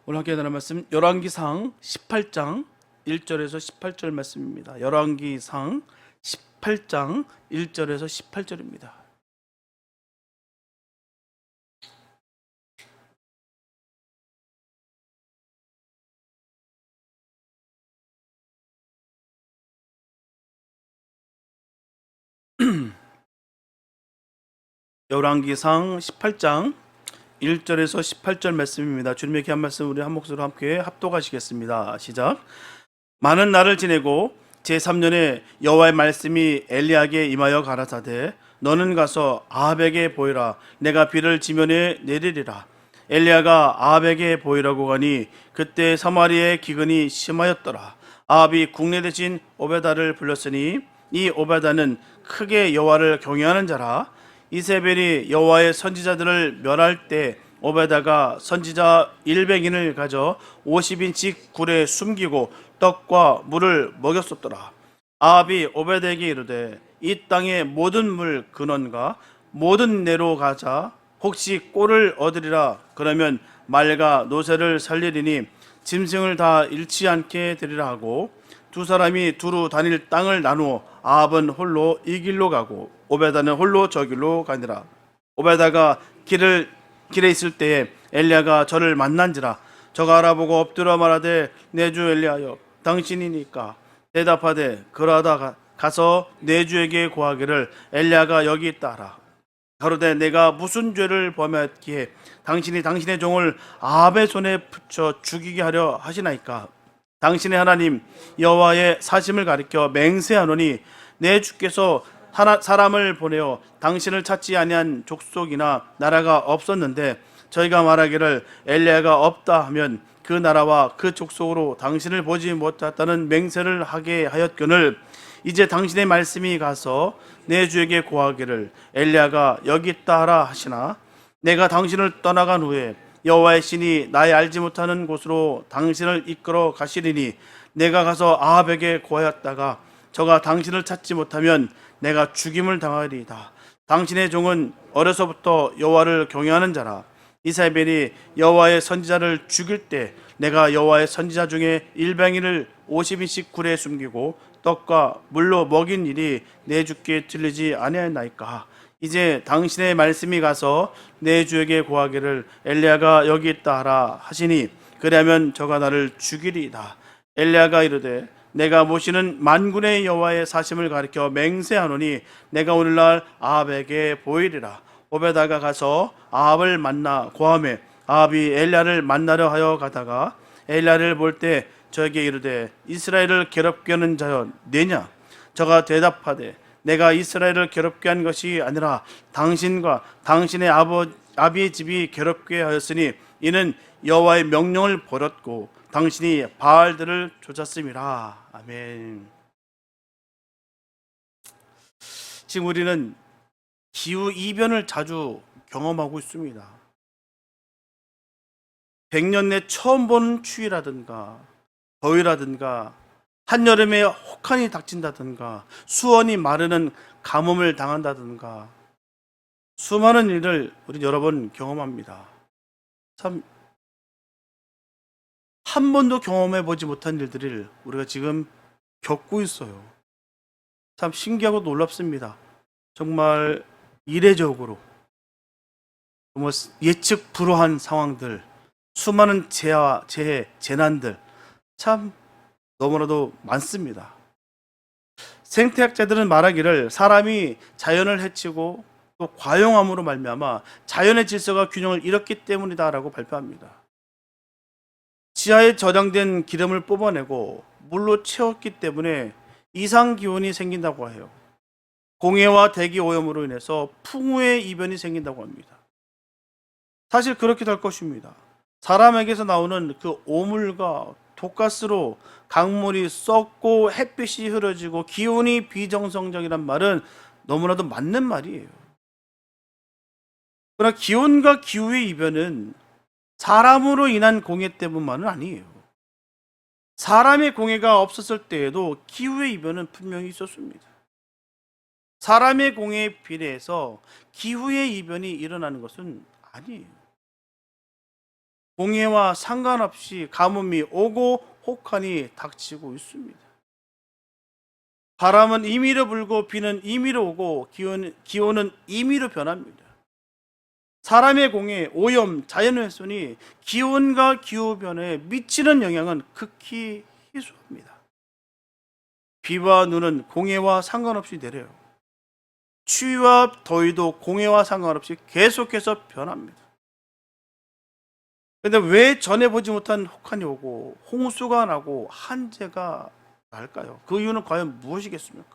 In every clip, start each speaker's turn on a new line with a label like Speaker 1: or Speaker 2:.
Speaker 1: 오늘 함께 나눌 말씀 열왕기상 18장 1절에서 18절 말씀입니다. 열왕기상 18장 1절에서 18절입니다. 열왕기상 18장 1절에서 18절 말씀입니다. 주님의 귀한 말씀 우리 한 목소리로 함께 합독하시겠습니다. 시작. 많은 날을 지내고 제3년에 여호와의 말씀이 엘리야에게 임하여 가라사대 너는 가서 아합에게 보이라. 내가 비를 지면에 내리리라. 엘리야가 아합에게 보이라고 가니 그때 사마리아의 기근이 심하였더라. 아합이 국내 대신 오베다를 불렀으니 이 오베다는 크게 여호와를 경외하는 자라. 이세벨이 여호와의 선지자들을 멸할 때 오베다가 선지자 100인을 가져 50인씩 굴에 숨기고 떡과 물을 먹였었더라. 아합이 오베다에게 이르되 이 땅의 모든 물 근원과 모든 내로 가자. 혹시 꼴을 얻으리라. 그러면 말과 노새를 살리리니 짐승을 다 잃지 않게 되리라 하고 두 사람이 두루 다닐 땅을 나누어 아합은 홀로 이 길로 가고 오베다는 홀로 저 길로 가니라. 오베다가 길에 있을 때에 엘리야가 저를 만난지라. 저가 알아보고 엎드려 말하되 내 주 엘리야여 당신이니까. 대답하되 그러하다 가서 내 주에게 고하기를 엘리야가 여기 있다 하라. 가로되 내가 무슨 죄를 범하였기에 당신이 당신의 종을 아합의 손에 붙여 죽이게 하려 하시나이까. 당신의 하나님 여호와의 사심을 가리켜 맹세하노니 내 주께서 사람을 보내어 당신을 찾지 아니한 족속이나 나라가 없었는데 저희가 말하기를 엘리야가 없다 하면 그 나라와 그 족속으로 당신을 보지 못했다는 맹세를 하게 하였거늘 이제 당신의 말씀이 가서 내 주에게 고하기를 엘리야가 여기 있다 하라 하시나 내가 당신을 떠나간 후에 여호와의 신이 나의 알지 못하는 곳으로 당신을 이끌어 가시리니 내가 가서 아합에게 고하였다가 저가 당신을 찾지 못하면 내가 죽임을 당하리이다. 당신의 종은 어려서부터 여호와를 경외하는 자라. 이세벨이 여호와의 선지자를 죽일 때 내가 여호와의 선지자 중에 100인을 50인씩 굴에 숨기고 떡과 물로 먹인 일이 내 주께 들리지 아니하였나이까. 이제 당신의 말씀이 가서 내 주에게 고하기를 엘리야가 여기 있다 하라 하시니 그리하면 저가 나를 죽이리이다. 엘리야가 이르되 내가 모시는 만군의 여호와의 사심을 가리켜 맹세하노니 내가 오늘날 아합에게 보이리라. 오베다가 가서 아합을 만나 고하매 아합이 엘리야를 만나려 하여 가다가 엘리야를 볼 때 저에게 이르되 이스라엘을 괴롭게 하는 자여 내냐. 저가 대답하되 내가 이스라엘을 괴롭게 한 것이 아니라 당신과 당신의 아비의 집이 괴롭게 하였으니 이는 여호와의 명령을 버렸고 당신이 바알들을 좇았음이라. 아멘. 지금 우리는 기후 이변을 자주 경험하고 있습니다. 100년 내 처음 보는 추위라든가 더위라든가 한여름에 혹한이 닥친다든가 수원이 마르는 가뭄을 당한다든가 수많은 일을 우리 여러 번 경험합니다. 참 한 번도 경험해 보지 못한 일들을 우리가 지금 겪고 있어요. 참 신기하고 놀랍습니다. 정말 이례적으로 정말 예측 불허한 상황들, 수많은 재해, 재난들 참 너무나도 많습니다. 생태학자들은 말하기를 사람이 자연을 해치고 또 과용함으로 말미암아 자연의 질서가 균형을 잃었기 때문이다라고 발표합니다. 지하에 저장된 기름을 뽑아내고 물로 채웠기 때문에 이상 기온이 생긴다고 해요. 공해와 대기 오염으로 인해서 풍우의 이변이 생긴다고 합니다. 사실 그렇게 될 것입니다. 사람에게서 나오는 그 오물과 독가스로 강물이 썩고 햇빛이 흐려지고 기온이 비정상적이란 말은 너무나도 맞는 말이에요. 그러나 기온과 기후의 이변은 사람으로 인한 공해 때문만은 아니에요. 사람의 공해가 없었을 때에도 기후의 이변은 분명히 있었습니다. 사람의 공해에 비례해서 기후의 이변이 일어나는 것은 아니에요. 공해와 상관없이 가뭄이 오고 혹한이 닥치고 있습니다. 바람은 임의로 불고 비는 임의로 오고 기온은 임의로 변합니다. 사람의 공해, 오염, 자연훼손이 기온과 기후변화에 미치는 영향은 극히 희소합니다. 비와 눈은 공해와 상관없이 내려요. 추위와 더위도 공해와 상관없이 계속해서 변합니다. 그런데 왜 전에 보지 못한 혹한이 오고 홍수가 나고 한재가 날까요? 그 이유는 과연 무엇이겠습니까?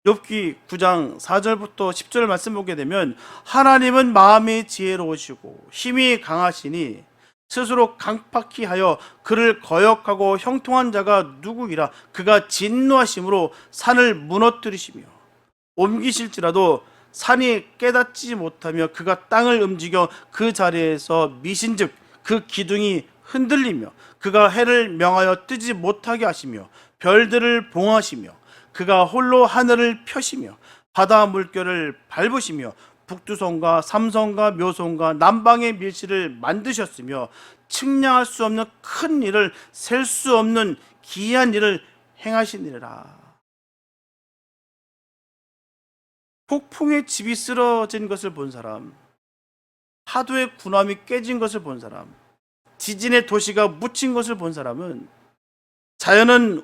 Speaker 1: 욥기 9장 4절부터 10절 말씀 보게 되면 하나님은 마음이 지혜로우시고 힘이 강하시니 스스로 강팍히 하여 그를 거역하고 형통한 자가 누구이라. 그가 진노하심으로 산을 무너뜨리시며 옮기실지라도 산이 깨닫지 못하며 그가 땅을 움직여 그 자리에서 미신즉 그 기둥이 흔들리며 그가 해를 명하여 뜨지 못하게 하시며 별들을 봉하시며 그가 홀로 하늘을 펴시며 바다 물결을 밟으시며 북두성과 삼성과 묘성과 남방의 밀실을 만드셨으며 측량할 수 없는 큰 일을 셀 수 없는 기이한 일을 행하시니라. 폭풍의 집이 쓰러진 것을 본 사람, 파도의 군함이 깨진 것을 본 사람, 지진의 도시가 묻힌 것을 본 사람은 자연은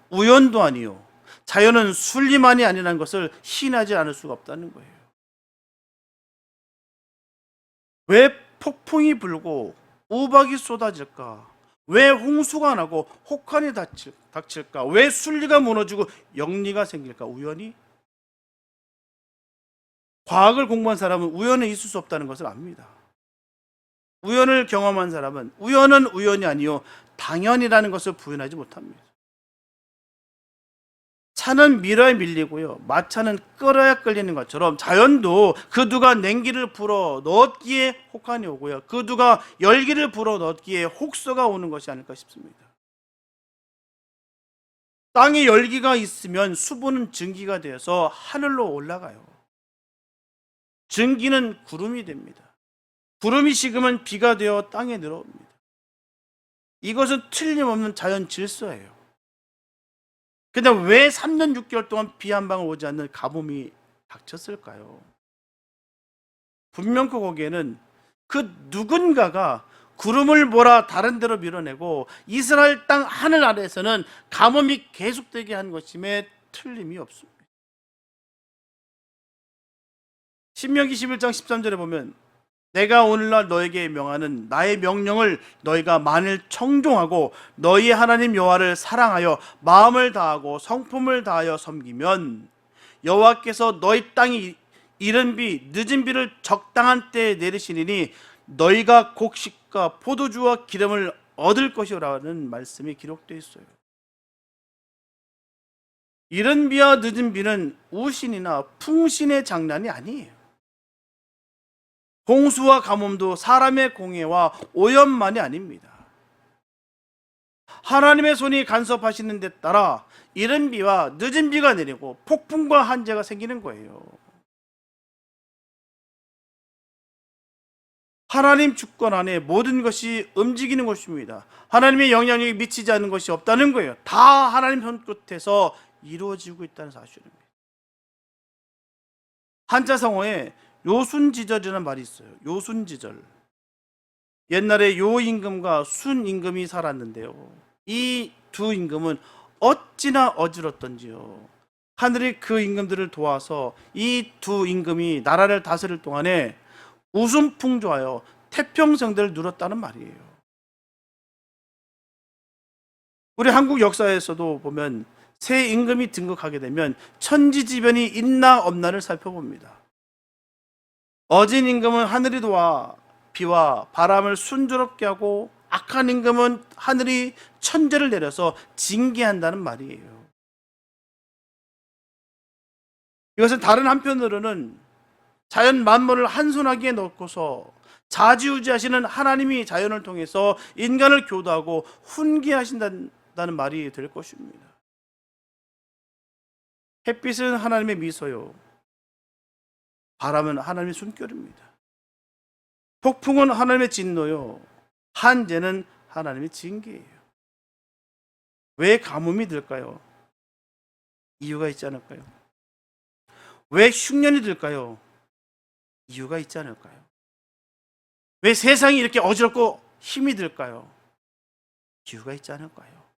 Speaker 1: 우연도 아니요 자연은 순리만이 아니라는 것을 시인하지 않을 수가 없다는 거예요. 왜 폭풍이 불고 우박이 쏟아질까? 왜 홍수가 나고 혹한이 닥칠까? 왜 순리가 무너지고 영리가 생길까? 우연히? 과학을 공부한 사람은 우연은 있을 수 없다는 것을 압니다. 우연을 경험한 사람은 우연은 우연이 아니요 당연이라는 것을 부인하지 못합니다. 차는 밀어야 밀리고요, 마차는 끌어야 끌리는 것처럼 자연도 그 누가 냉기를 불어 넣었기에 혹한이 오고요, 그 누가 열기를 불어 넣었기에 혹서가 오는 것이 아닐까 싶습니다. 땅에 열기가 있으면 수분은 증기가 되어서 하늘로 올라가요. 증기는 구름이 됩니다. 구름이 식으면 비가 되어 땅에 내려옵니다. 이것은 틀림없는 자연 질서예요. 근데 왜 3년 6개월 동안 비 한 방울 오지 않는 가뭄이 닥쳤을까요? 분명 거기에는 그 누군가가 구름을 몰아 다른 데로 밀어내고 이스라엘 땅 하늘 아래에서는 가뭄이 계속되게 한 것임에 틀림이 없습니다. 신명기 11장 13절에 보면 내가 오늘날 너에게 명하는 나의 명령을 너희가 만일 청종하고 너희 하나님 여호와를 사랑하여 마음을 다하고 성품을 다하여 섬기면 여호와께서 너희 땅이 이른 비 늦은 비를 적당한 때에 내리시리니 너희가 곡식과 포도주와 기름을 얻을 것이라는 말씀이 기록되어 있어요. 이른 비와 늦은 비는 우신이나 풍신의 장난이 아니에요. 홍수와 가뭄도 사람의 공해와 오염만이 아닙니다. 하나님의 손이 간섭하시는 데 따라 이른 비와 늦은 비가 내리고 폭풍과 한재가 생기는 거예요. 하나님 주권 안에 모든 것이 움직이는 것입니다. 하나님의 영향력이 미치지 않는 것이 없다는 거예요. 다 하나님 손끝에서 이루어지고 있다는 사실입니다. 한자성어에 요순지절이라는 말이 있어요. 요순지절. 옛날에 요임금과 순임금이 살았는데요, 이 두 임금은 어찌나 어지럽던지요, 하늘이 그 임금들을 도와서 이 두 임금이 나라를 다스릴 동안에 우순풍조하여 태평성대를 누렸다는 말이에요. 우리 한국 역사에서도 보면 새 임금이 등극하게 되면 천지지변이 있나 없나를 살펴봅니다. 어진 임금은 하늘이 도와 비와 바람을 순조롭게 하고 악한 임금은 하늘이 천재를 내려서 징계한다는 말이에요. 이것은 다른 한편으로는 자연 만물을 한손아귀에 넣고서 자지우지하시는 하나님이 자연을 통해서 인간을 교도하고 훈계하신다는 말이 될 것입니다. 햇빛은 하나님의 미소요, 바람은 하나님의 숨결입니다. 폭풍은 하나님의 진노요, 한재는 하나님의 징계예요. 왜 가뭄이 들까요? 이유가 있지 않을까요? 왜 흉년이 들까요? 이유가 있지 않을까요? 왜 세상이 이렇게 어지럽고 힘이 들까요? 이유가 있지 않을까요?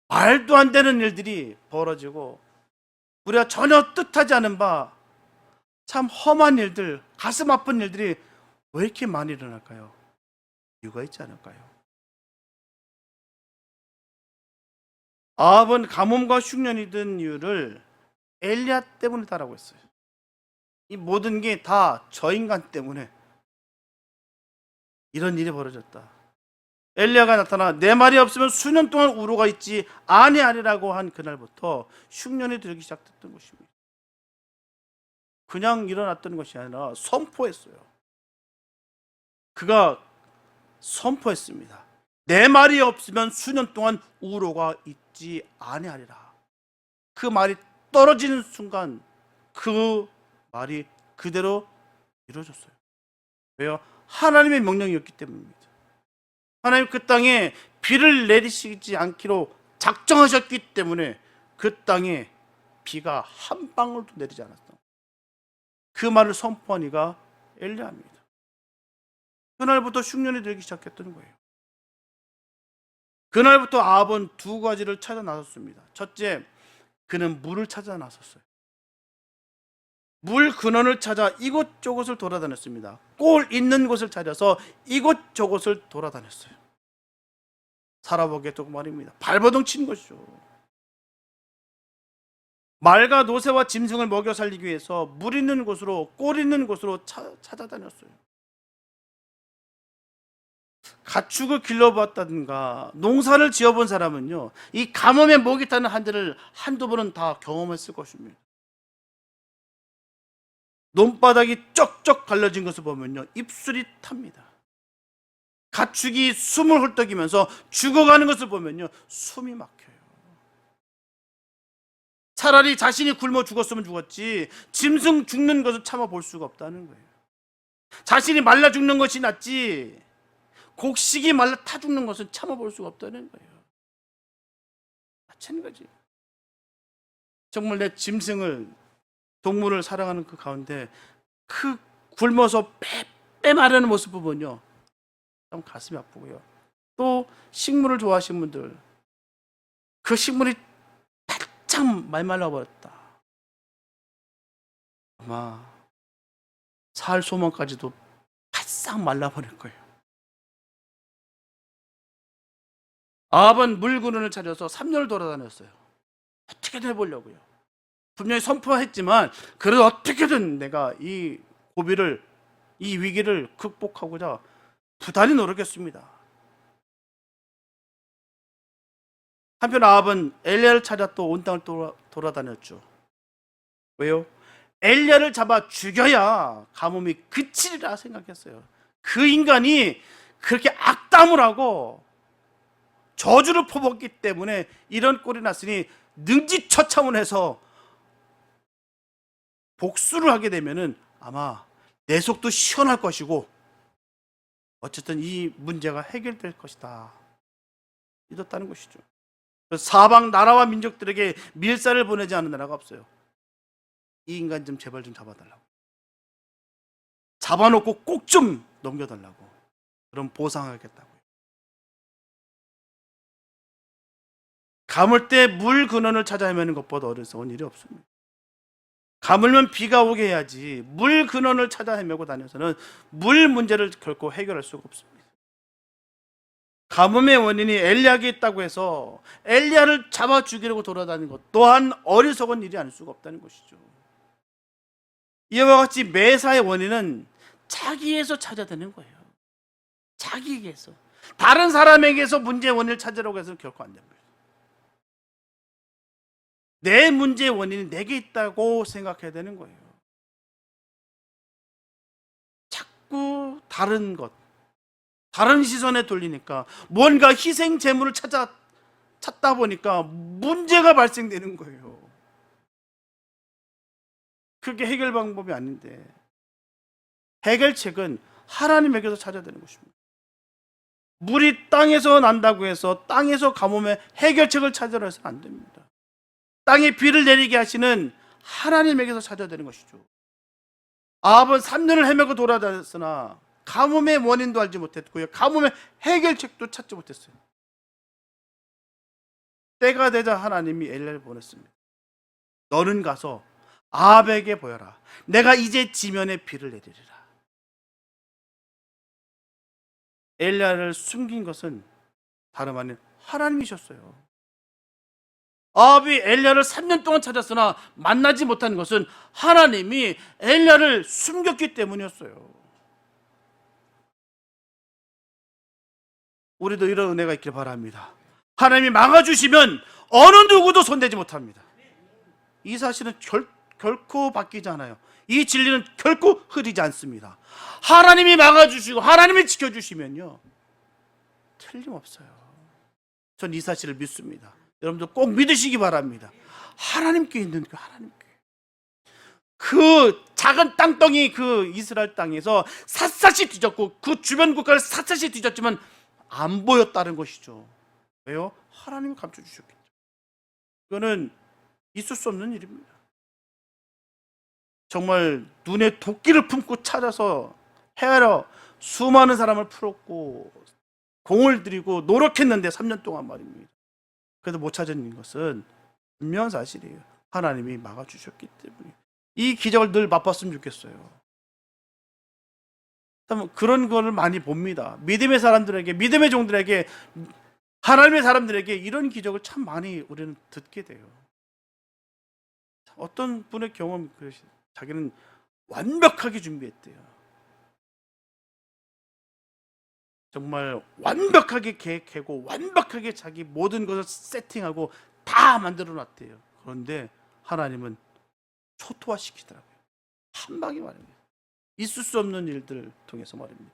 Speaker 1: 말도 안 되는 일들이 벌어지고 우리가 전혀 뜻하지 않은 바 참 험한 일들, 가슴 아픈 일들이 왜 이렇게 많이 일어날까요? 이유가 있지 않을까요? 아합은 가뭄과 흉년이 든 이유를 엘리야 때문이다라고 했어요. 이 모든 게 다 저 인간 때문에 이런 일이 벌어졌다. 엘리야가 나타나 내 말이 없으면 수년 동안 우로가 있지 아니하리라고 한 그날부터 흉년이 들기 시작됐던 것입니다. 그냥 일어났던 것이 아니라 선포했어요. 그가 선포했습니다. 내 말이 없으면 수년 동안 우로가 있지 아니하리라. 그 말이 떨어지는 순간 그 말이 그대로 이루어졌어요. 왜요? 하나님의 명령이었기 때문입니다. 하나님 그 땅에 비를 내리시지 않기로 작정하셨기 때문에 그 땅에 비가 한 방울도 내리지 않았다. 그 말을 선포한 이가 엘리야입니다. 그날부터 흉년이 들기 시작했던 거예요. 그날부터 아합은 두 가지를 찾아 나섰습니다. 첫째, 그는 물을 찾아 나섰어요. 물 근원을 찾아 이곳저곳을 돌아다녔습니다. 꼴 있는 곳을 찾아서 이곳저곳을 돌아다녔어요. 살아보겠다고 말입니다. 발버둥 친 것이죠. 말과 노새와 짐승을 먹여 살리기 위해서 물 있는 곳으로, 꼴 있는 곳으로 찾아다녔어요. 가축을 길러봤다든가 농사를 지어본 사람은요, 이 가뭄에 목이 타는 한들을 한두 번은 다 경험했을 것입니다. 논바닥이 쩍쩍 갈라진 것을 보면요, 입술이 탑니다. 가축이 숨을 헐떡이면서 죽어가는 것을 보면요, 숨이 막혀요. 차라리 자신이 굶어 죽었으면 죽었지 짐승 죽는 것을 참아 볼 수가 없다는 거예요. 자신이 말라 죽는 것이 낫지 곡식이 말라 타 죽는 것은 참아 볼 수가 없다는 거예요. 마찬가지. 정말 내 짐승을, 동물을 사랑하는 그 가운데 그 굶어서 빼 마르는 모습 보면요, 참 가슴이 아프고요. 또 식물을 좋아하시는 분들, 그 식물이 바짝 말말라 버렸다. 아마 살 소망까지도 바싹 말라버릴 거예요. 아합은 물 근원을 찾아서 3년을 돌아다녔어요. 어떻게든 해보려고요. 분명히 선포했지만 그래도 어떻게든 내가 이 고비를, 이 위기를 극복하고자 부단히 노력했습니다. 한편 아합은 엘리야를 찾아 또 온 땅을 돌아다녔죠. 왜요? 엘리야를 잡아 죽여야 가뭄이 그치리라 생각했어요. 그 인간이 그렇게 악담을 하고 저주를 퍼붓기 때문에 이런 꼴이 났으니 능지처참을 복수를 하게 되면은 아마 내 속도 시원할 것이고 어쨌든 이 문제가 해결될 것이다 믿었다는 것이죠. 사방 나라와 민족들에게 밀사를 보내지 않은 나라가 없어요. 이 인간 좀 제발 좀 잡아달라고, 잡아놓고 꼭 좀 넘겨달라고, 그럼 보상하겠다고요. 가물 때 물 근원을 찾아 헤매는 것보다 어리석은 일이 없습니다. 가물면 비가 오게 해야지 물 근원을 찾아 헤매고 다녀서는 물 문제를 결코 해결할 수가 없습니다. 가뭄의 원인이 엘리야에게 있다고 해서 엘리야를 잡아 죽이려고 돌아다니는 것 또한 어리석은 일이 아닐 수가 없다는 것이죠. 이와 같이 매사의 원인은 자기에서 찾아내는 거예요. 자기에게서. 다른 사람에게서 문제의 원인을 찾으려고 해서는 결코 안 됩니다. 내 문제의 원인이 내게 있다고 생각해야 되는 거예요. 자꾸 다른 것, 다른 시선에 돌리니까 뭔가 희생 제물을 찾다 보니까 문제가 발생되는 거예요. 그게 해결 방법이 아닌데 해결책은 하나님에게서 찾아야 되는 것입니다. 물이 땅에서 난다고 해서 땅에서 가뭄의 해결책을 찾으려 해서는 안 됩니다. 땅에 비를 내리게 하시는 하나님에게서 찾아야 되는 것이죠. 아합은 3년을 헤매고 돌아다녔으나 가뭄의 원인도 알지 못했고요, 가뭄의 해결책도 찾지 못했어요. 때가 되자 하나님이 엘리야를 보냈습니다. 너는 가서 아합에게 보여라. 내가 이제 지면에 비를 내리리라. 엘리야를 숨긴 것은 다름 아닌 하나님이셨어요. 아합이 엘리야를 3년 동안 찾았으나 만나지 못한 것은 하나님이 엘리야를 숨겼기 때문이었어요. 우리도 이런 은혜가 있길 바랍니다. 하나님이 막아주시면 어느 누구도 손대지 못합니다. 이 사실은 결코 바뀌지 않아요. 이 진리는 결코 흐리지 않습니다. 하나님이 막아주시고 하나님이 지켜주시면요, 틀림없어요. 전 이 사실을 믿습니다. 여러분들 꼭 믿으시기 바랍니다. 하나님께 있는 그 하나님께, 그 작은 땅덩이 그 이스라엘 땅에서 샅샅이 뒤졌고 그 주변 국가를 샅샅이 뒤졌지만 안 보였다는 것이죠. 왜요? 하나님이 감춰주셨기 때문에. 그거는 있을 수 없는 일입니다. 정말 눈에 도끼를 품고 찾아서 헤아려 수많은 사람을 풀었고 공을 들이고 노력했는데 3년 동안 말입니다. 그래도 못 찾은 것은 분명한 사실이에요. 하나님이 막아주셨기 때문에. 이 기적을 늘 맛봤으면 좋겠어요. 그런 거를 많이 봅니다. 믿음의 사람들에게, 믿음의 종들에게, 하나님의 사람들에게 이런 기적을 참 많이 우리는 듣게 돼요. 어떤 분의 경험, 자기는 완벽하게 준비했대요. 정말 완벽하게 계획하고 완벽하게 자기 모든 것을 세팅하고 다 만들어 놨대요. 그런데 하나님은 초토화시키더라고요. 한 방에 말입니다. 있을 수 없는 일들 통해서 말입니다.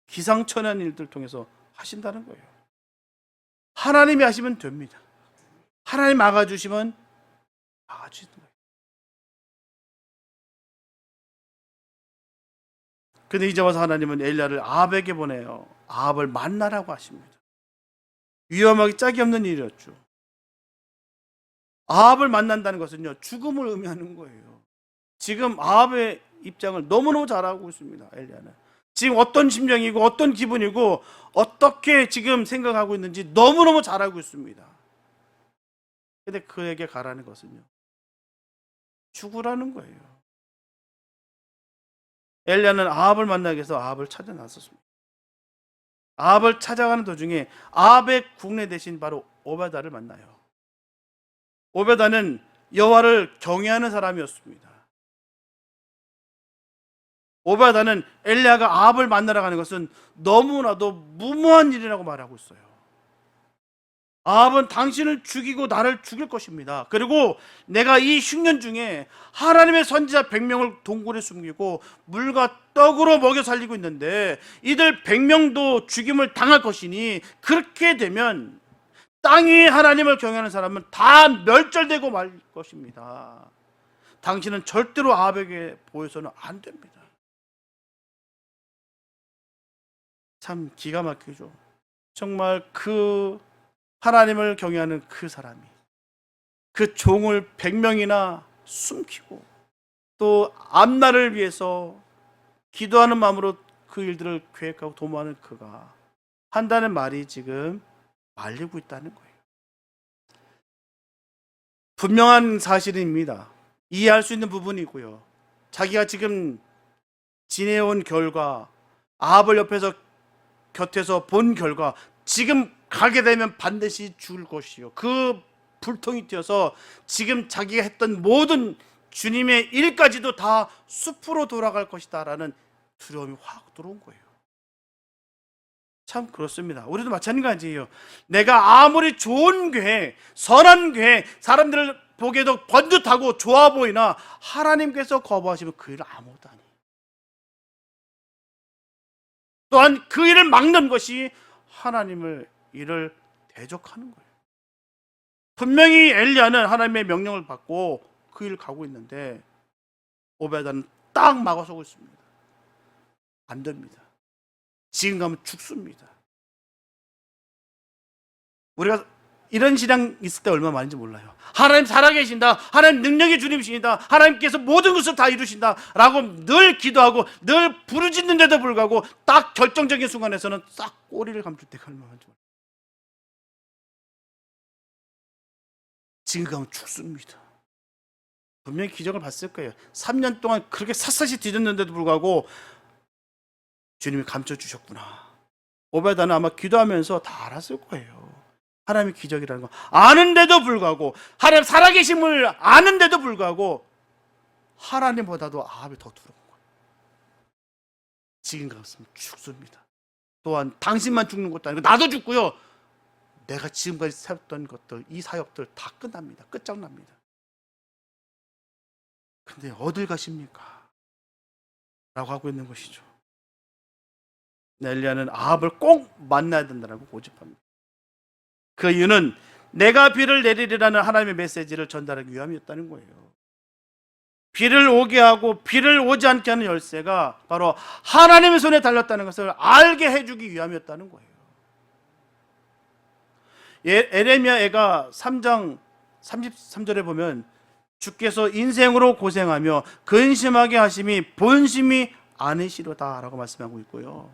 Speaker 1: 기상천외한 일들 통해서 하신다는 거예요. 하나님이 하시면 됩니다. 하나님 막아주시면 막아주시는 거예요. 근데 이제 와서 하나님은 엘리야를 아합에게 보내요. 아합을 만나라고 하십니다. 위험하기 짝이 없는 일이었죠. 아합을 만난다는 것은요, 죽음을 의미하는 거예요. 지금 아합의 입장을 너무너무 잘 알고 있습니다. 엘리야는 지금 어떤 심정이고 어떤 기분이고 어떻게 지금 생각하고 있는지 너무너무 잘 알고 있습니다. 근데 그에게 가라는 것은요, 죽으라는 거예요. 엘리야는 아합을 만나기 위해서 아합을 찾아 나섰습니다. 아합을 찾아가는 도중에 아합의 국내 대신 바로 오베다를 만나요. 오베다는 여호와를 경외하는 사람이었습니다. 오베다는 엘리야가 아합을 만나러 가는 것은 너무나도 무모한 일이라고 말하고 있어요. 아합은 당신을 죽이고 나를 죽일 것입니다. 그리고 내가 이 흉년 중에 하나님의 선지자 100명을 동굴에 숨기고 물과 떡으로 먹여 살리고 있는데 이들 100명도 죽임을 당할 것이니 그렇게 되면 땅이 하나님을 경외하는 사람은 다 멸절되고 말 것입니다. 당신은 절대로 아합에게 보여서는 안 됩니다. 참 기가 막히죠. 정말 그 하나님을 경외하는 그 사람이 그 종을 100명이나 숨기고 또 앞날을 위해서 기도하는 마음으로 그 일들을 계획하고 도모하는 그가 한다는 말이 지금 말리고 있다는 거예요. 분명한 사실입니다. 이해할 수 있는 부분이고요. 자기가 지금 지내온 결과, 아합을 옆에서 곁에서 본 결과, 지금 가게 되면 반드시 죽을 것이요, 그 불통이 튀어서 지금 자기가 했던 모든 주님의 일까지도 다 숲으로 돌아갈 것이다 라는 두려움이 확 들어온 거예요. 참 그렇습니다. 우리도 마찬가지예요. 내가 아무리 좋은 계획, 선한 계획, 사람들을 보기에도 번듯하고 좋아 보이나 하나님께서 거부하시면 그 일을 아무것도 아니에요. 또한 그 일을 막는 것이 하나님을 일을 대적하는 거예요. 분명히 엘리야는 하나님의 명령을 받고 그 일을 가고 있는데 오베다는 딱 막아서고 있습니다. 안 됩니다. 지금 가면 죽습니다. 우리가 이런 신앙 있을 때 얼마나 많은지 몰라요. 하나님 살아계신다, 하나님 능력의 주님이신다, 하나님께서 모든 것을 다 이루신다 라고 늘 기도하고 늘 부르짖는데도 불구하고 딱 결정적인 순간에서는 싹 꼬리를 감출 때가 얼마나 많은지 몰라요. 지금 가면 죽습니다. 분명히 기적을 봤을 거예요. 3년 동안 그렇게 샅샅이 뒤졌는데도 불구하고 주님이 감춰주셨구나. 오베다는 아마 기도하면서 다 알았을 거예요. 하나님의 기적이라는 거 아는데도 불구하고, 하나님 살아계심을 아는데도 불구하고 하나님보다도 아합이 더 두려운 거예요. 지금 같으면 죽습니다. 또한 당신만 죽는 것도 아니고 나도 죽고요, 내가 지금까지 세웠던 것들, 이 사역들 다 끝납니다. 끝장납니다. 근데 어딜 가십니까? 라고 하고 있는 것이죠. 엘리야는 아합을 꼭 만나야 된다고 고집합니다. 그 이유는 내가 비를 내리리라는 하나님의 메시지를 전달하기 위함이었다는 거예요. 비를 오게 하고 비를 오지 않게 하는 열쇠가 바로 하나님의 손에 달렸다는 것을 알게 해주기 위함이었다는 거예요. 에레미야가 3장 33절에 보면 주께서 인생으로 고생하며 근심하게 하심이 본심이 아니시로다 라고 말씀하고 있고요.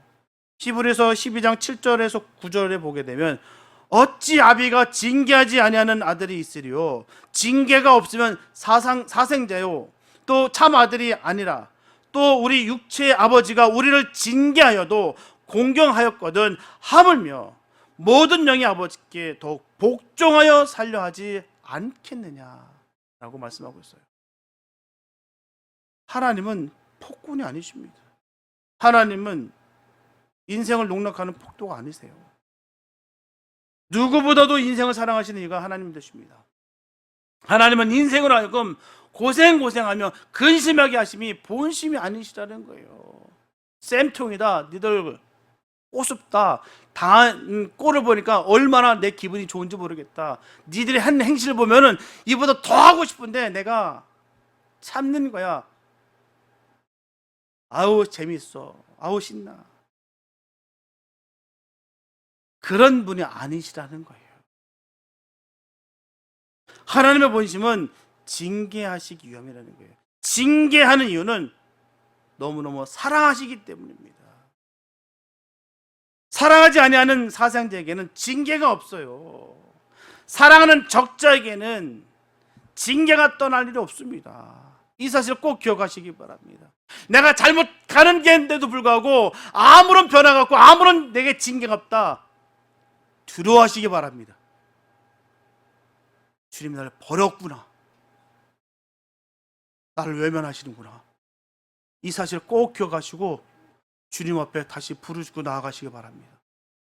Speaker 1: 히브리서 12장 7절에서 9절에 보게 되면 어찌 아비가 징계하지 아니하는 아들이 있으리요, 징계가 없으면 사생자요, 또 참 아들이 아니라, 또 우리 육체의 아버지가 우리를 징계하여도 공경하였거든 하물며 모든 영의 아버지께 더욱 복종하여 살려 하지 않겠느냐라고 말씀하고 있어요. 하나님은 폭군이 아니십니다. 하나님은 인생을 농락하는 폭도가 아니세요. 누구보다도 인생을 사랑하시는 이가 하나님 되십니다. 하나님은 인생을 하여금 고생하며 근심하게 하심이 본심이 아니시라는 거예요. 쌤통이다, 니들 꼬습다, 당한 꼴을 보니까 얼마나 내 기분이 좋은지 모르겠다, 니들이 한 행실을 보면은 이보다 더 하고 싶은데 내가 참는 거야. 아우 재밌어, 아우 신나. 그런 분이 아니시라는 거예요. 하나님의 본심은 징계하시기 위함이라는 거예요. 징계하는 이유는 너무너무 사랑하시기 때문입니다. 사랑하지 아니하는 사상자에게는 징계가 없어요. 사랑하는 적자에게는 징계가 떠날 일이 없습니다. 이 사실을 꼭 기억하시기 바랍니다. 내가 잘못 가는 게인데도 불구하고 아무런 변화가 없고 아무런 내게 징계가 없다, 두려워하시기 바랍니다. 주님이 나를 버렸구나, 나를 외면하시는구나. 이 사실을 꼭 기억하시고 주님 앞에 다시 부르시고 나아가시기 바랍니다.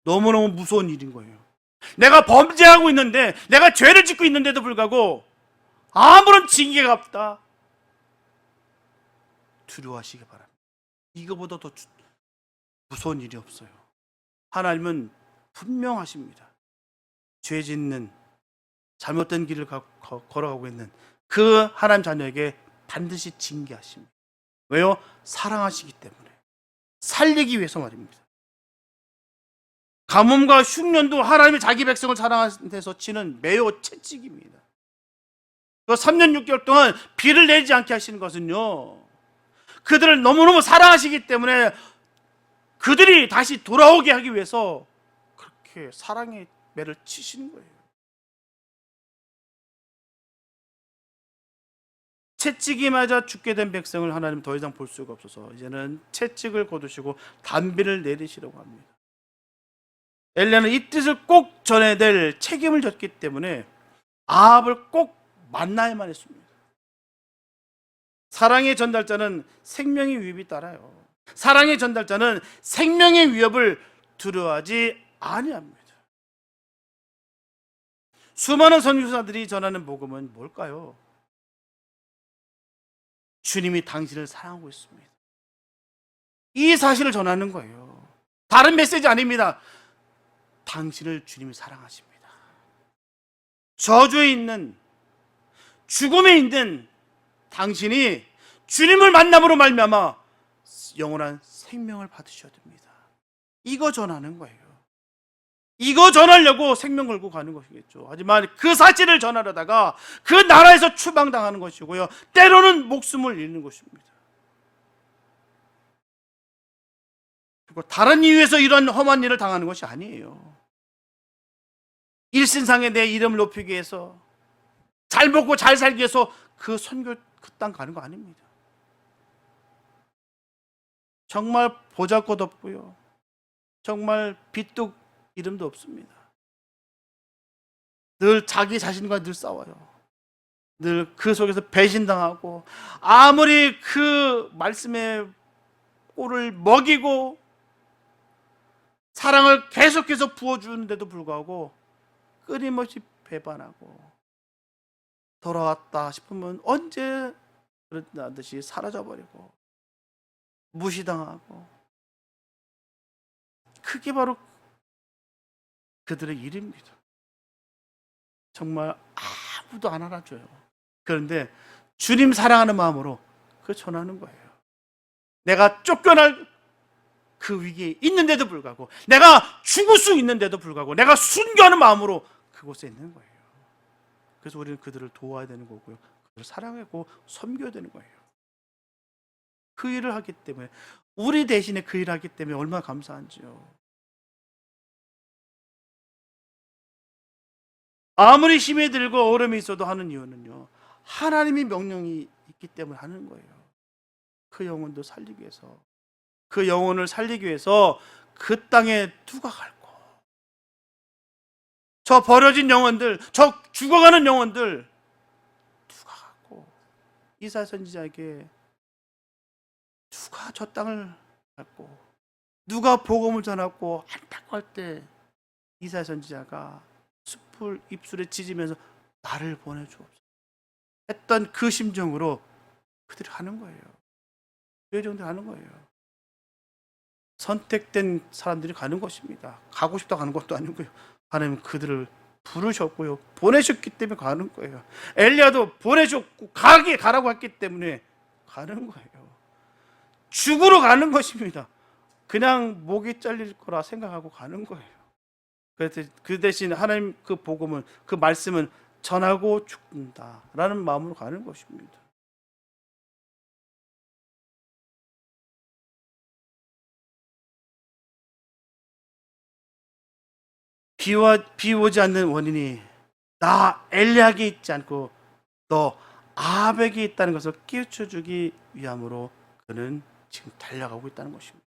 Speaker 1: 너무너무 무서운 일인 거예요. 내가 범죄하고 있는데, 내가 죄를 짓고 있는데도 불구하고 아무런 징계가 없다, 두려워하시기 바랍니다. 이거보다 더 무서운 일이 없어요. 하나님은 분명하십니다. 죄 짓는, 잘못된 길을 걸어가고 있는 그 하나님 자녀에게 반드시 징계하십니다. 왜요? 사랑하시기 때문에, 살리기 위해서 말입니다. 가뭄과 흉년도 하나님이 자기 백성을 사랑하는 데서 치는 매우 채찍입니다. 3년 6개월 동안 비를 내리지 않게 하시는 것은요, 그들을 너무너무 사랑하시기 때문에 그들이 다시 돌아오게 하기 위해서 그렇게 사랑의 매를 치시는 거예요. 채찍이 맞아 죽게 된 백성을 하나님 더 이상 볼 수가 없어서 이제는 채찍을 거두시고 단비를 내리시려고 합니다. 엘리야는 이 뜻을 꼭 전해야 될 책임을 졌기 때문에 아합을 꼭 만나야만 했습니다. 사랑의 전달자는 생명의 위협이 따라요. 사랑의 전달자는 생명의 위협을 두려워하지 아니합니다. 수많은 선교사들이 전하는 복음은 뭘까요? 주님이 당신을 사랑하고 있습니다. 이 사실을 전하는 거예요. 다른 메시지 아닙니다. 당신을 주님이 사랑하십니다. 저주에 있는, 죽음에 있는 당신이 주님을 만남으로 말미암아 영원한 생명을 받으셔야 됩니다. 이거 전하는 거예요. 이거 전하려고 생명 걸고 가는 것이겠죠. 하지만 그 사실을 전하려다가 그 나라에서 추방당하는 것이고요. 때로는 목숨을 잃는 것입니다. 그리고 다른 이유에서 이런 험한 일을 당하는 것이 아니에요. 일신상에 내 이름을 높이기 위해서, 잘 먹고 잘 살기 위해서 그 선교 그 땅 가는 거 아닙니다. 정말 보잘것없고요. 정말 빚도 이름도 없습니다. 늘 자기 자신과 늘 싸워요. 늘 그 속에서 배신당하고, 아무리 그 말씀의 꼴을 먹이고 사랑을 계속해서 부어주는데도 불구하고 끊임없이 배반하고, 돌아왔다 싶으면 언제 그랬나 듯이 사라져버리고 무시당하고, 그게 바로 그들의 일입니다. 정말 아무도 안 알아줘요. 그런데 주님 사랑하는 마음으로 그 전하는 거예요. 내가 쫓겨날 그 위기에 있는데도 불구하고, 내가 죽을 수 있는데도 불구하고 내가 순교하는 마음으로 그곳에 있는 거예요. 그래서 우리는 그들을 도와야 되는 거고요. 그들을 사랑하고 섬겨야 되는 거예요. 그 일을 하기 때문에, 우리 대신에 그 일을 하기 때문에 얼마나 감사한지요. 아무리 힘이 들고 어려움이 있어도 하는 이유는요, 하나님이 명령이 있기 때문에 하는 거예요. 그 영혼도 살리기 위해서, 그 영혼을 살리기 위해서 그 땅에 누가 갈고, 저 버려진 영혼들, 저 죽어가는 영혼들 누가 갈고, 이사야 선지자에게 누가 저 땅을 갈고, 누가 복음을 전하고 한다고 할 때 이사야 선지자가 숲을 입술에 찢으면서 나를 보내주옵소서 했던 그 심정으로 그들이 하는 거예요. 여정들 하는 거예요. 선택된 사람들이 가는 것입니다. 가고 싶다 가는 것도 아니고요. 하나님은 그들을 부르셨고요, 보내셨기 때문에 가는 거예요. 엘리야도 보내셨고 가라고 했기 때문에 가는 거예요. 죽으러 가는 것입니다. 그냥 목이 잘릴 거라 생각하고 가는 거예요. 그래서 그 대신 하나님 그 복음은, 그 말씀은 전하고 죽는다라는 마음으로 가는 것입니다. 비 오지 않는 원인이 나 엘리야에게 있지 않고 너 아합에게 있다는 것을 깨우쳐주기 위함으로 그는 지금 달려가고 있다는 것입니다.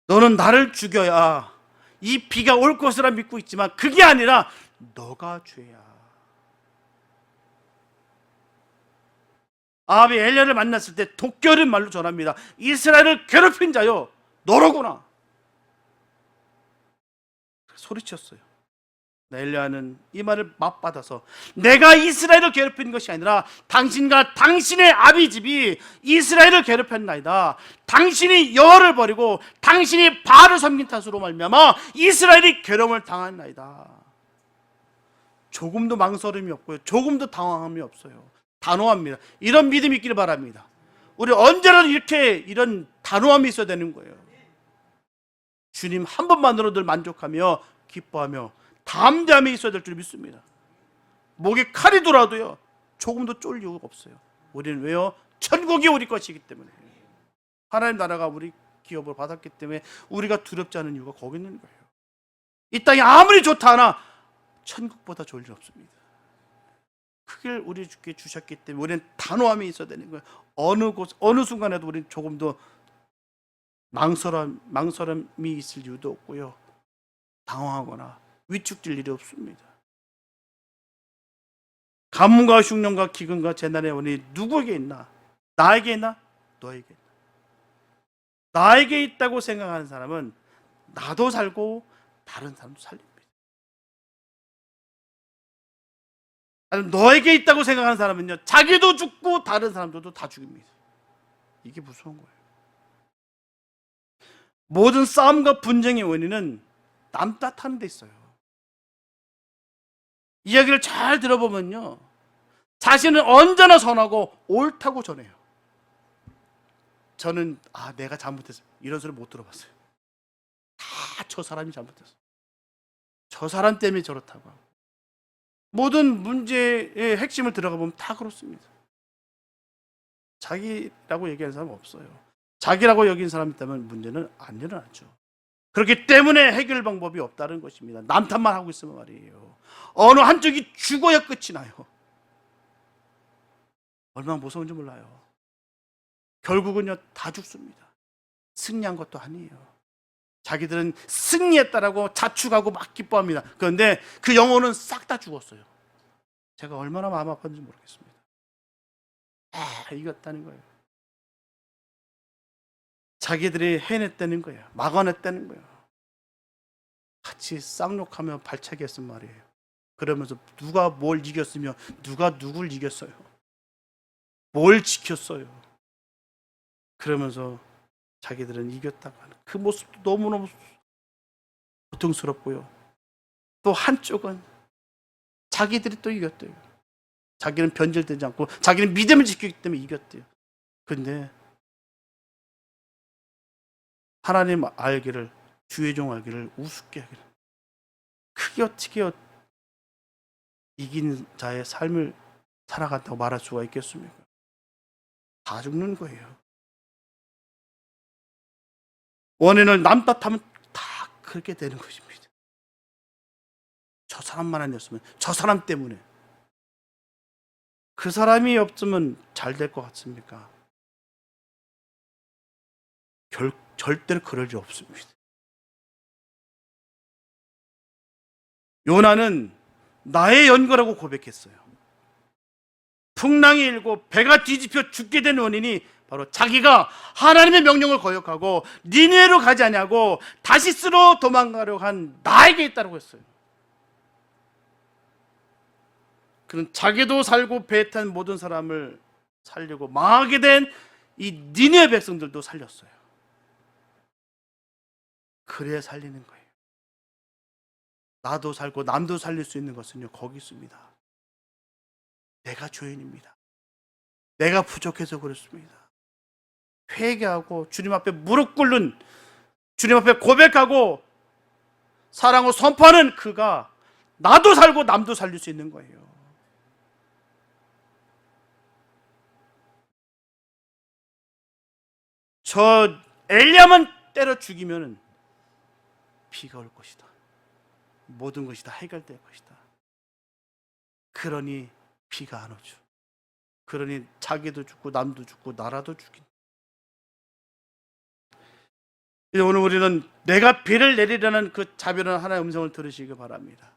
Speaker 1: 너는 나를 죽여야 이 비가 올 것이라 믿고 있지만 그게 아니라 너가 죄야. 아합이 엘리야를 만났을 때 독겨른 말로 전합니다. 이스라엘을 괴롭힌 자여 너로구나. 소리쳤어요. 엘리야는 이 말을 맞받아서, 내가 이스라엘을 괴롭힌 것이 아니라 당신과 당신의 아비집이 이스라엘을 괴롭혔나이다. 당신이 여호와를 버리고 당신이 바알을 섬긴 탓으로 말미암아 이스라엘이 괴로움을 당했나이다. 조금도 망설임이 없고요, 조금도 당황함이 없어요. 단호합니다. 이런 믿음이 있기를 바랍니다. 우리 언제나 이런 단호함이 있어야 되는 거예요. 주님 한 번만으로 늘 만족하며 기뻐하며 담대함이 있어야 될 줄 믿습니다. 목에 칼이 돌아도요, 조금도 쫄 이유가 없어요. 우리는 왜요? 천국이 우리 것이기 때문에, 하나님 나라가 우리 기업을 받았기 때문에 우리가 두렵지 않은 이유가 거기 있는 거예요. 이 땅이 아무리 좋다 하나 천국보다 좋을 일 없습니다. 그걸 우리 주께 주셨기 때문에 우리는 단호함이 있어야 되는 거예요. 어느 순간에도 우리는 조금도 망설임이 있을 이유도 없고요, 당황하거나 위축될 일이 없습니다. 가뭄과 흉년과 기근과 재난의 원인이 누구에게 있나? 나에게 있나? 너에게 있나? 나에게 있다고 생각하는 사람은 나도 살고 다른 사람도 살립니다. 아니, 너에게 있다고 생각하는 사람은요, 자기도 죽고 다른 사람들도 다 죽입니다. 이게 무서운 거예요. 모든 싸움과 분쟁의 원인은 남 탓하는 데 있어요. 이야기를 잘 들어보면요, 자신은 언제나 선하고 옳다고 전해요. 저는 내가 잘못했어요. 이런 소리 못 들어봤어요. 다 저 사람이 잘못했어요. 저 사람 때문에 저렇다고 하고. 모든 문제의 핵심을 들어가 보면 다 그렇습니다. 자기라고 얘기하는 사람 없어요. 자기라고 여긴 사람이 있다면 문제는 안 일어나죠. 그렇기 때문에 해결 방법이 없다는 것입니다. 남탓만 하고 있으면 말이에요. 어느 한쪽이 죽어야 끝이 나요. 얼마나 무서운지 몰라요. 결국은요 다 죽습니다. 승리한 것도 아니에요. 자기들은 승리했다라고 자축하고 막 기뻐합니다. 그런데 그 영혼은 싹 다 죽었어요. 제가 얼마나 마음 아팠는지 모르겠습니다. 이겼다는 거예요. 자기들이 해냈다는 거예요. 막아냈다는 거예요. 같이 쌍욕하며 발차기 했단 말이에요. 그러면서 누가 뭘 이겼으며 누가 누굴 이겼어요. 뭘 지켰어요. 그러면서 자기들은 이겼다고 하는 그 모습도 너무너무 고통스럽고요. 또 한쪽은 자기들이 또 이겼대요. 자기는 변절되지 않고 자기는 믿음을 지키기 때문에 이겼대요. 근데 하나님 알기를, 주의 종 알기를 우습게 하기를, 그게 어떻게 이긴 자의 삶을 살아간다고 말할 수가 있겠습니까? 다 죽는 거예요. 원인을 남 탓하면 다 그렇게 되는 것입니다. 저 사람만 아니었으면, 저 사람 때문에. 그 사람이 없으면 잘 될 것 같습니까? 절대로 그럴 리 없습니다. 요나는 나의 연고라고 고백했어요. 풍랑이 일고 배가 뒤집혀 죽게 된 원인이 바로 자기가 하나님의 명령을 거역하고 니느웨로 가지 아니하고 다시스로 도망가려고 한 나에게 있다고 했어요. 그는 자기도 살고 배에 탄 모든 사람을 살려고 망하게 된 이 니느웨 백성들도 살렸어요. 그래야 살리는 거예요. 나도 살고 남도 살릴 수 있는 것은요 거기 있습니다. 내가 죄인입니다. 내가 부족해서 그렇습니다. 회개하고 주님 앞에 무릎 꿇는, 주님 앞에 고백하고 사랑으로 선포하는 그가 나도 살고 남도 살릴 수 있는 거예요. 저 엘리야만 때려 죽이면 비가 올 것이다. 모든 것이 다 해결될 것이다. 그러니 비가 안 오죠. 그러니 자기도 죽고 남도 죽고 나라도 죽인. 오늘 우리는 내가 비를 내리라는 그 자비로운 하나님의 음성을 들으시기 바랍니다.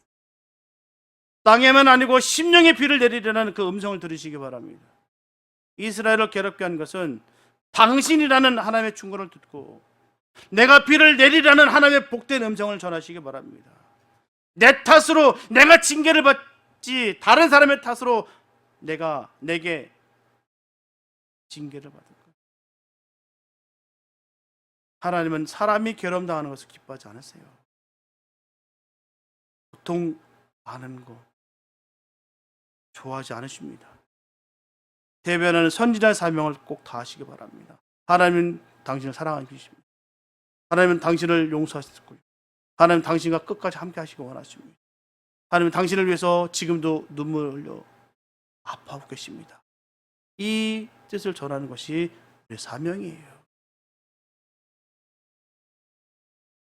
Speaker 1: 땅에만 아니고 심령의 비를 내리라는 그 음성을 들으시기 바랍니다. 이스라엘을 괴롭게 한 것은 당신이라는 하나님의 충고를 듣고 내가 비를 내리라는 하나님의 복된 음성을 전하시기 바랍니다. 내 탓으로 내가 징계를 받지 다른 사람의 탓으로 내게 징계를 받을 거예요. 하나님은 사람이 괴롭당하는 것을 기뻐하지 않으세요. 고통 많은 거 좋아하지 않으십니다. 대변하는 선지자의 사명을 꼭 다하시기 바랍니다. 하나님은 당신을 사랑하는 분이십니다. 하나님은 당신을 용서하시고요. 하나님은 당신과 끝까지 함께 하시기 원하십니다. 하나님은 당신을 위해서 지금도 눈물을 흘려 아파하고 계십니다. 이 뜻을 전하는 것이 우리의 사명이에요.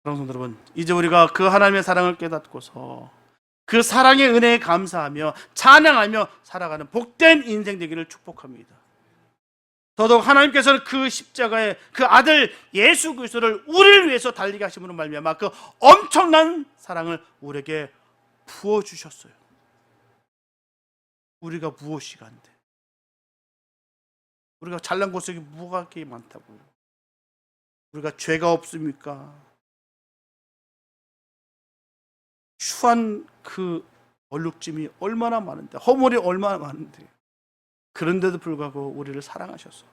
Speaker 1: 사랑하는 여러분, 이제 우리가 그 하나님의 사랑을 깨닫고서 그 사랑의 은혜에 감사하며 찬양하며 살아가는 복된 인생 되기를 축복합니다. 더더욱 하나님께서는 그 십자가의 그 아들 예수 그리스도를 우리를 위해서 달리게 하심으로 말미암아 그 엄청난 사랑을 우리에게 부어주셨어요. 우리가 무엇이가 한데, 우리가 잘난 곳이 뭐가 이렇게 많다고요? 우리가 죄가 없습니까? 추한 그 얼룩짐이 얼마나 많은데, 허물이 얼마나 많은데, 그런데도 불구하고 우리를 사랑하셔서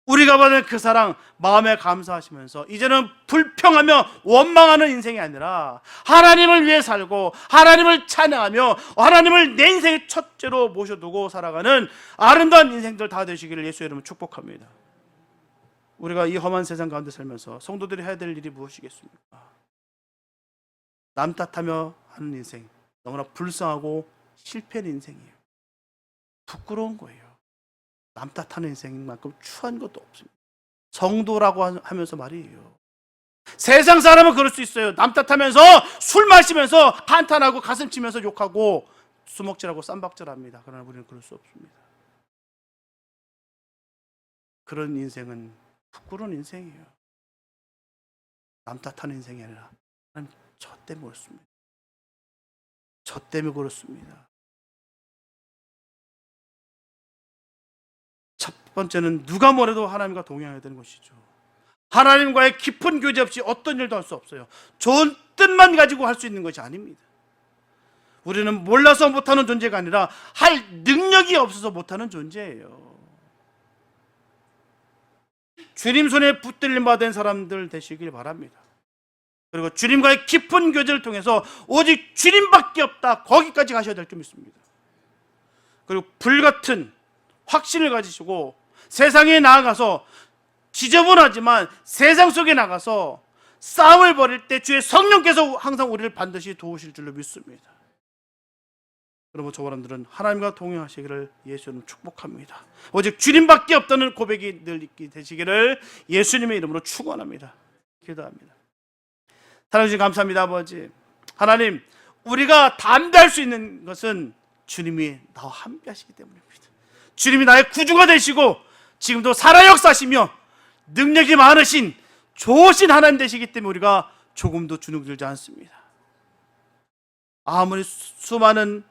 Speaker 1: 우리가 받은 그 사랑 마음에 감사하시면서 이제는 불평하며 원망하는 인생이 아니라 하나님을 위해 살고 하나님을 찬양하며 하나님을 내 인생의 첫째로 모셔두고 살아가는 아름다운 인생들 다 되시기를 예수의 이름으로 축복합니다. 우리가 이 험한 세상 가운데 살면서 성도들이 해야 될 일이 무엇이겠습니까? 남 탓하며 하는 인생, 너무나 불쌍하고 실패한 인생이에요. 부끄러운 거예요. 남 탓하는 인생만큼 추한 것도 없습니다. 성도라고 하면서 말이에요. 세상 사람은 그럴 수 있어요. 남 탓하면서 술 마시면서 한탄하고 가슴 치면서 욕하고 수목질하고 쌈박질합니다. 그러나 우리는 그럴 수 없습니다. 그런 인생은 부끄러운 인생이에요. 남 탓하는 인생이 아니라 하나님, 저 때문에 그렇습니다. 저 때문에 그렇습니다. 첫 번째는 누가 뭐래도 하나님과 동행해야 되는 것이죠. 하나님과의 깊은 교제 없이 어떤 일도 할 수 없어요. 좋은 뜻만 가지고 할 수 있는 것이 아닙니다. 우리는 몰라서 못하는 존재가 아니라 할 능력이 없어서 못하는 존재예요. 주님 손에 붙들림 받은 사람들 되시길 바랍니다. 그리고 주님과의 깊은 교제를 통해서 오직 주님밖에 없다, 거기까지 가셔야 될 줄 믿습니다. 그리고 불같은 확신을 가지시고 세상에 나아가서 지저분하지만 세상 속에 나가서 싸움을 벌일 때 주의 성령께서 항상 우리를 반드시 도우실 줄로 믿습니다. 여러분, 저 사람들은 하나님과 동행하시기를 예수님 축복합니다. 오직 주님밖에 없다는 고백이 늘 있게 되시기를 예수님의 이름으로 축원합니다. 기도합니다. 사랑해주신 감사합니다. 아버지 하나님, 우리가 담대할 수 있는 것은 주님이 나와 함께 하시기 때문입니다. 주님이 나의 구주가 되시고 지금도 살아 역사하시며 능력이 많으신 좋으신 하나님 되시기 때문에 우리가 조금도 주눅들지 않습니다. 아무리 수많은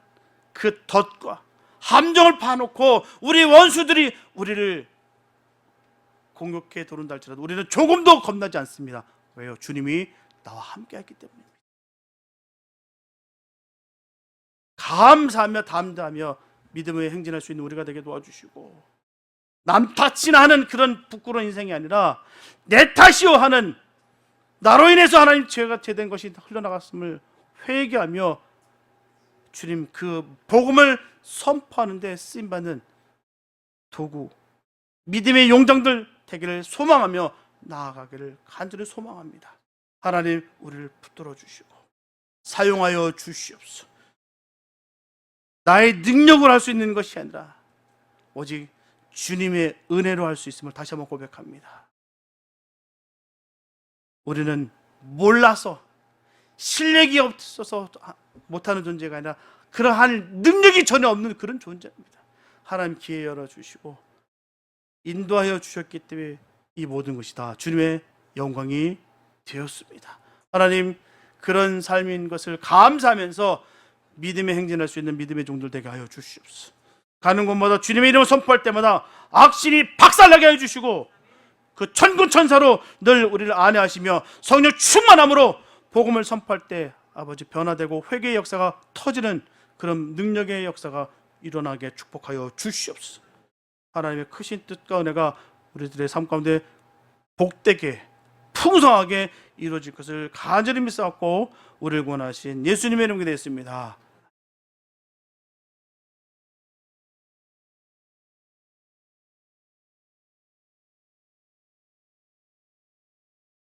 Speaker 1: 그 덫과 함정을 파놓고 우리 원수들이 우리를 공격해 도른다 할지라도 우리는 조금도 겁나지 않습니다. 왜요? 주님이 나와 함께 했기 때문입니다. 감사하며 담대하며 믿음의 행진할 수 있는 우리가 되게 도와주시고, 남 탓이나 하는 그런 부끄러운 인생이 아니라 내 탓이요 하는, 나로 인해서 하나님 죄가 죄된 것이 흘러나갔음을 회개하며 주님 그 복음을 선포하는 데 쓰임받는 도구, 믿음의 용장들 되기를 소망하며 나아가기를 간절히 소망합니다. 하나님, 우리를 붙들어 주시고 사용하여 주시옵소서. 나의 능력으로 할 수 있는 것이 아니라 오직 주님의 은혜로 할 수 있음을 다시 한번 고백합니다. 우리는 몰라서 실력이 없어서 못하는 존재가 아니라 그러한 능력이 전혀 없는 그런 존재입니다. 하나님, 기회 열어주시고 인도하여 주셨기 때문에 이 모든 것이 다 주님의 영광이 되었습니다. 하나님, 그런 삶인 것을 감사하면서 믿음의 행진할 수 있는 믿음의 종들 되게 하여 주시옵소서. 가는 곳마다 주님의 이름을 선포할 때마다 악신이 박살나게 하여 주시고 그 천군 천사로 늘 우리를 안내하시며 성령 충만함으로 복음을 선포할 때 아버지 변화되고 회개의 역사가 터지는 그런 능력의 역사가 일어나게 축복하여 주시옵소서. 하나님의 크신 뜻과 은혜가 우리들의 삶 가운데 복되게 풍성하게 이루어질 것을 간절히 믿사옵고 우리를 구원하신 예수님의 이름으로 기도했습니다.